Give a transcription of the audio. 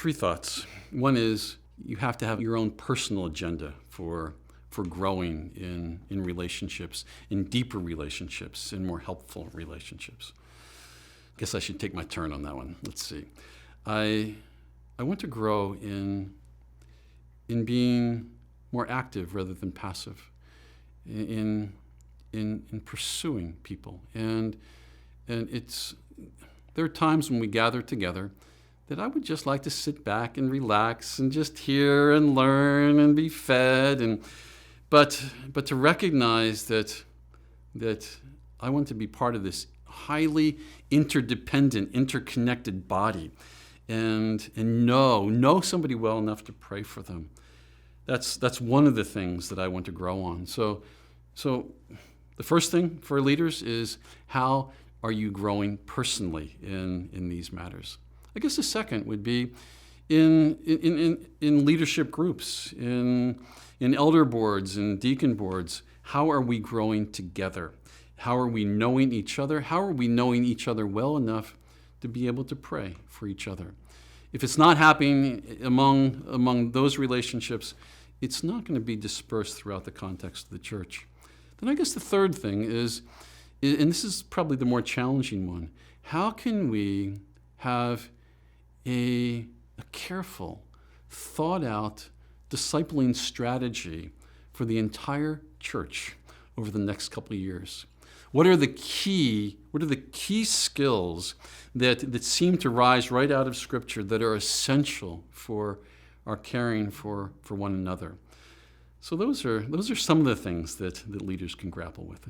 three thoughts. One is you have to have your own personal agenda for growing in relationships, in deeper relationships, in more helpful relationships. I guess I should take my turn on that one. Let's see. I want to grow in being more active rather than passive, in pursuing people. And there are times when we gather together that I would just like to sit back and relax and just hear and learn and be fed, but to recognize that I want to be part of this highly interdependent, interconnected body, and know somebody well enough to pray for them. That's one of the things that I want to grow on. So the first thing for leaders is, how are you growing personally in these matters? I guess the second would be in leadership groups, in elder boards and deacon boards. How are we growing together? How are we knowing each other? How are we knowing each other well enough to be able to pray for each other? If it's not happening among those relationships, it's not going to be dispersed throughout the context of the church. Then I guess the third thing is, and this is probably the more challenging one, how can we have a careful, thought-out discipling strategy for the entire church over the next couple of years? What are the key skills that seem to rise right out of Scripture that are essential for our caring for one another? So those are some of the things that leaders can grapple with.